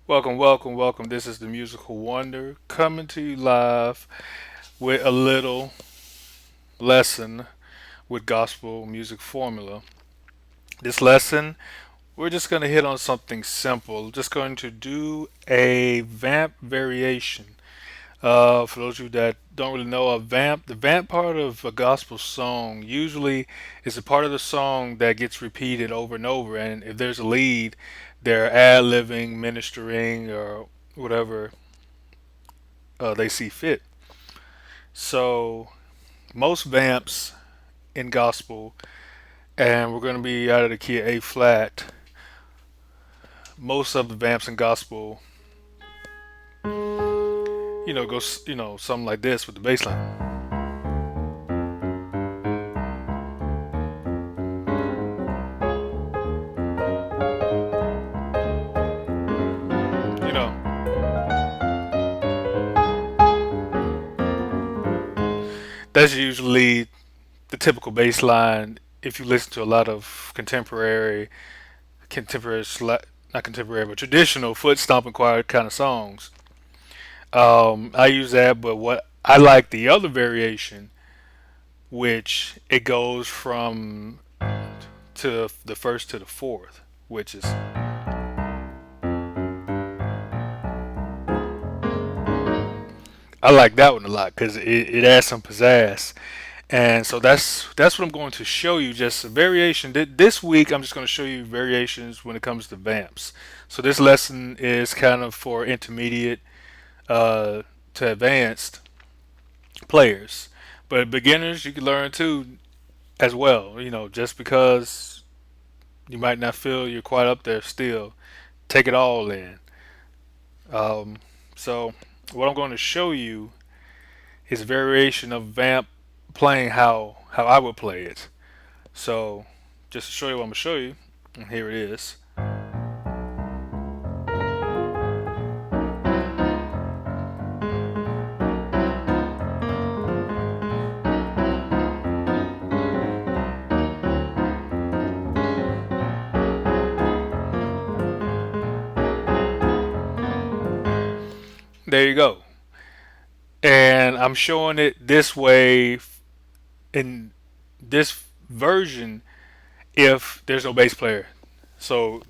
Welcome, welcome, welcome. This is the Musical Wonder coming to you live with a little lesson with gospel music formula. This lesson, we're just going to hit on something simple. Just going to do a vamp variation. For those of you that don't really know, the vamp part of a gospel song usually is a part of the song that gets repeated over and over. And if there's a lead, they're ad-libbing, ministering, or whatever they see fit. So most vamps in gospel, and we're going to be out of the key of A flat. Most of the vamps in gospel, go something like this with the bass line. You know, that's usually the typical bass line. If you listen to a lot of contemporary, not contemporary, but traditional foot stomping choir kind of songs, I use that. But what I like the other variation, which it goes from to the first to the fourth, which is I like that one a lot because it adds some pizzazz. And so that's what I'm going to show you. Just a variation. This week I'm just going to show you variations when it comes to vamps. So this lesson is kind of for intermediate uh, to advanced players, but beginners you can learn too as well. Just because you might not feel you're quite up there still, take it all in. Um, so what I'm going to show you is a variation of vamp playing how I would play it. So just to show you what I'm gonna show you, and here it is. There you go. And I'm showing it this way in this version if there's no bass player. So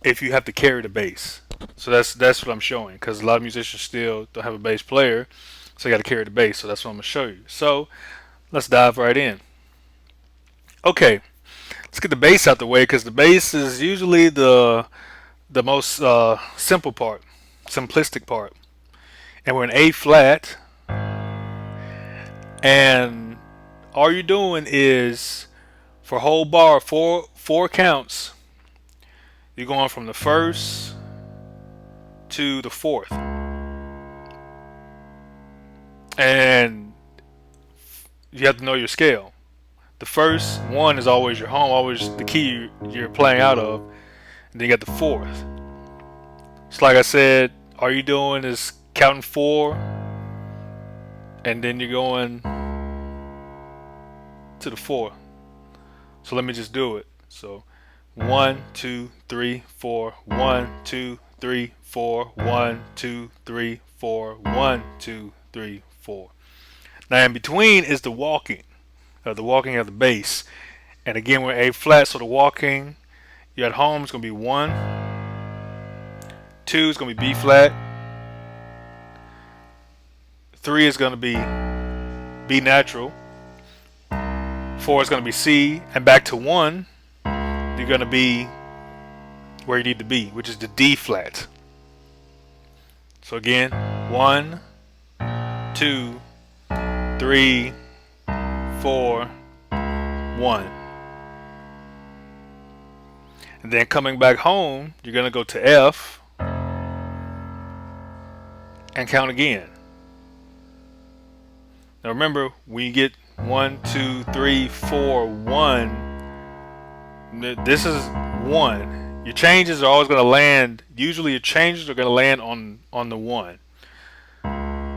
if you have to carry the bass. So that's what I'm showing because a lot of musicians still don't have a bass player, so you got to carry the bass. So that's what I'm gonna show you. So let's dive right in. Okay, let's get the bass out the way because the bass is usually the most simple part, simplistic part. And we're in A flat, and all you're doing is for whole bar, four counts. You're going from the first to the fourth, and you have to know your scale. The first one is always your home, always the key you're playing out of. And then you got the fourth. So like I said, all you're doing is counting four, and then you're going to the four. So let me just do it. So 1, 2, 3, 4. 1, 2, 3, 4. 1, 2, 3, 4. 1, 2, 3, 4. Now in between is the walking of the bass. And again, we're A flat, so the walking you're at home is gonna be 1. 2 is gonna be B flat. 3 is gonna be B natural. 4 is gonna be C, and back to 1, you're gonna be where you need to be, which is the D flat. So again, 1, 2, 3, 4, 1. And then coming back home, you're gonna go to F and count again. Now remember, when you get 1, 2, 3, 4, 1, this is 1. Your changes are always going to land. Usually, your changes are going to land on the 1.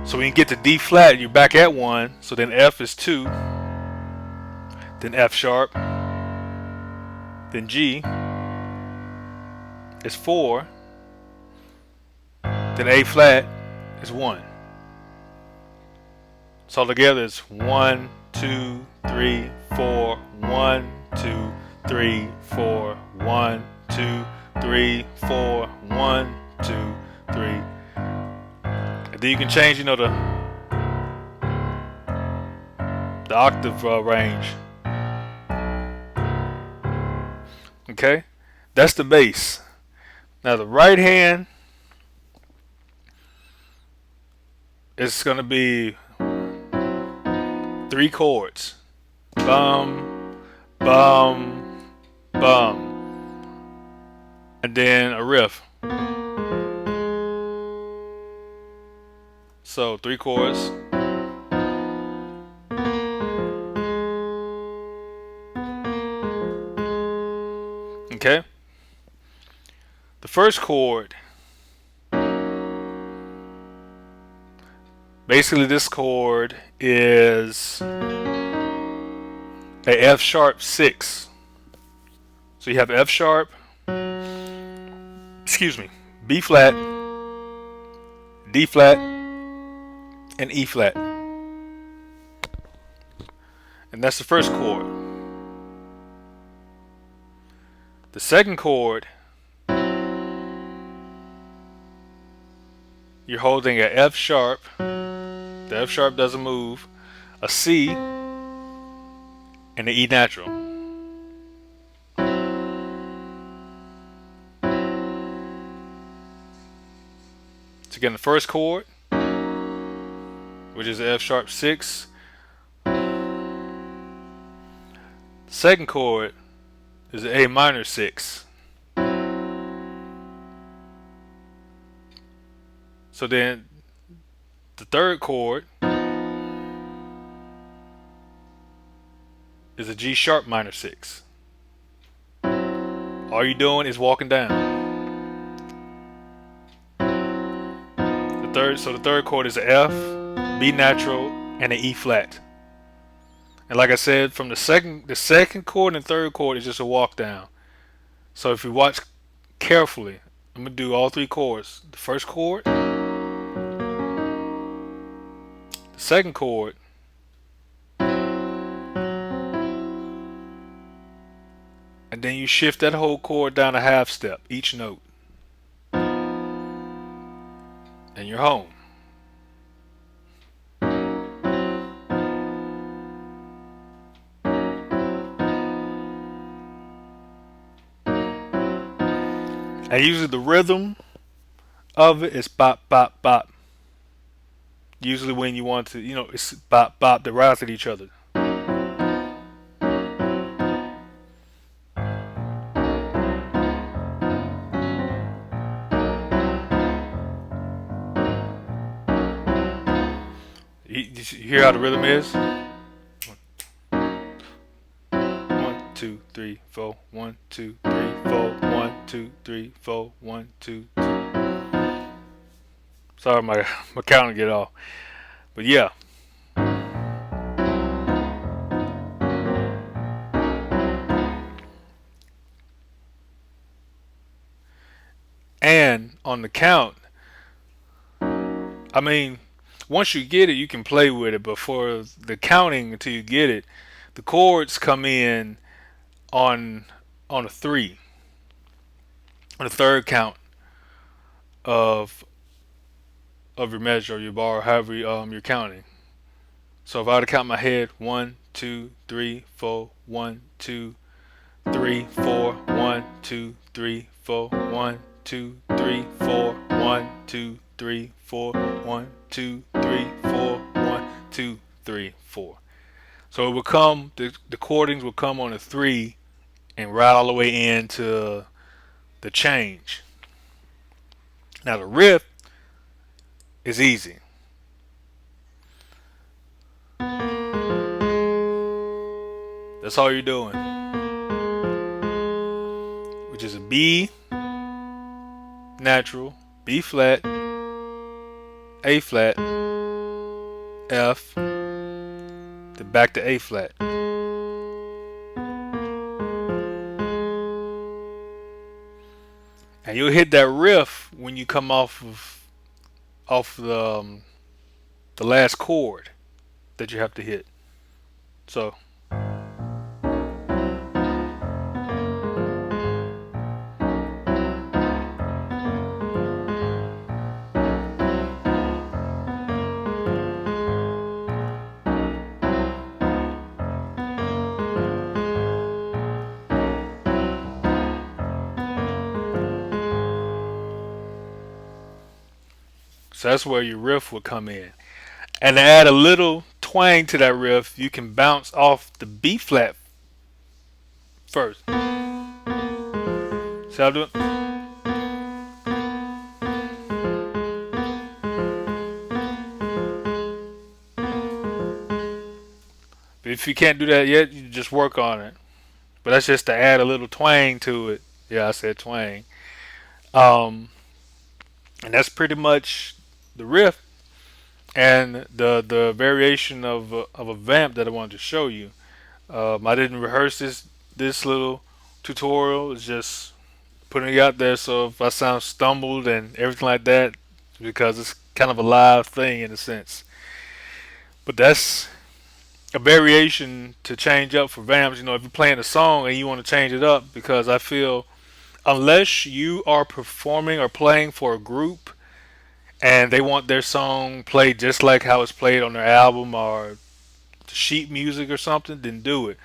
So when you get to D flat, you're back at 1. So then F is 2. Then F sharp. Then G is 4. Then A flat is 1. So together it's 1, 2, 3, 4, 1, 2, 3, 4, 1, 2, 3, 4, 1, 2, 3. And then you can change, the octave range. Okay, that's the bass. Now the right hand is gonna be 3 chords. Bum, bum, bum. And then a riff. So 3 chords. Okay. The first chord, basically this chord is a F sharp 6. So you have F sharp, excuse me, B flat, D flat, and E flat. And that's the first chord. The second chord, you're holding a F sharp. The F sharp doesn't move. A C and an E natural. So again, the first chord, which is F sharp 6. The second chord is A minor 6. So then the third chord is a G sharp minor 6. All you're doing is walking down. So the third chord is a F, B natural, and an E flat. And like I said, from the second chord and third chord is just a walk down. So if you watch carefully, I'm gonna do all 3 chords. The first chord, the second chord, and then you shift that whole chord down a half step, each note. And you're home. And usually the rhythm of it is bop, bop, bop. Usually when you want to, it's bop, bop, they're right at each other. You hear how the rhythm is? 1, 2, 3, 4. 1, 2, 3, 4. 1, 2, 3, 4. 1, 2, 3. Sorry, my counting get off. But yeah. And on the count, once you get it, you can play with it. But for the counting until you get it, the chords come in on a 3, on the third count of your measure or your bar, or however you're counting. So if I were to count my head, 1, 2, 3, 4, 1, 2, 3, 4, 1, 2, 3, 4, 1, 2, 3, 4, 1, 2, 3, 4, 1, 2, 3, 4, 1, 2, 3, 4. So it will come, the chordings will come on a 3 and right all the way into the change. Now the riff is easy. That's all you're doing, which is a B natural, B flat, A flat, F, then back to A flat. And you'll hit that riff when you come off of off the last chord that you have to hit. So so that's where your riff would come in. And to add a little twang to that riff, you can bounce off the B flat first. See how I do it? But if you can't do that yet, you just work on it. But that's just to add a little twang to it. Yeah, I said twang. Um, and that's pretty much the riff and the variation of a vamp that I wanted to show you. I didn't rehearse this little tutorial. It's just putting it out there. So if I sound stumbled and everything like that, because it's kind of a live thing in a sense. But that's a variation to change up for vamps. You know, if you're playing a song and you want to change it up, because I feel unless you are performing or playing for a group and they want their song played just like how it's played on their album or sheet music or something, then do it.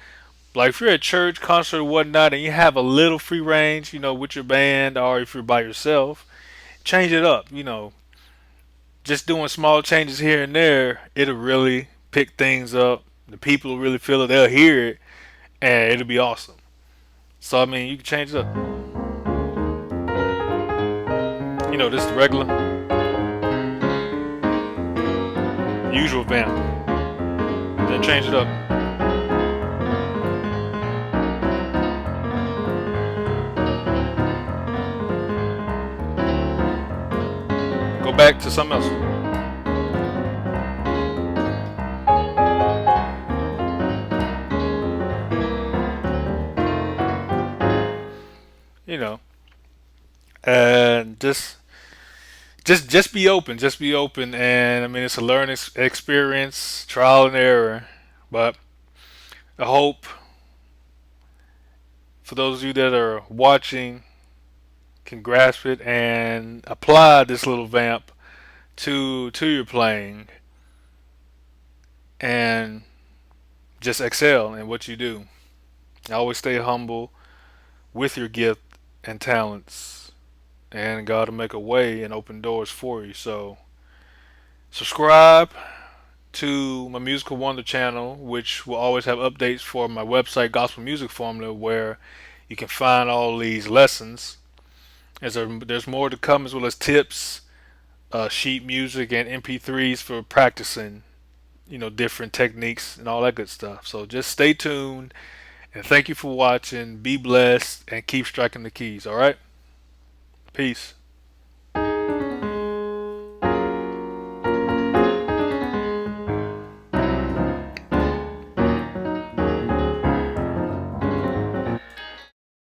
Like if you're at church, concert, or whatnot, and you have a little free range, you know, with your band, or if you're by yourself, change it up. You know, just doing small changes here and there, it'll really pick things up. The people will really feel it. They'll hear it, and it'll be awesome. So I mean, you can change it up. You know, this is the regular, usual vamp. Then change it up. Go back to something else. You know, and just be open. Just be open, and I mean, it's a learning experience, trial and error. But I hope for those of you that are watching can grasp it and apply this little vamp to your playing and just excel in what you do. Always stay humble with your gift and talents, and God will make a way and open doors for you. So subscribe to my Musical Wonder channel, which will always have updates for my website, Gospel Music Formula, where you can find all these lessons. There's more to come, as well as tips, sheet music, and MP3s for practicing, you know, different techniques and all that good stuff. So just stay tuned, and thank you for watching. Be blessed, and keep striking the keys. All right? Peace.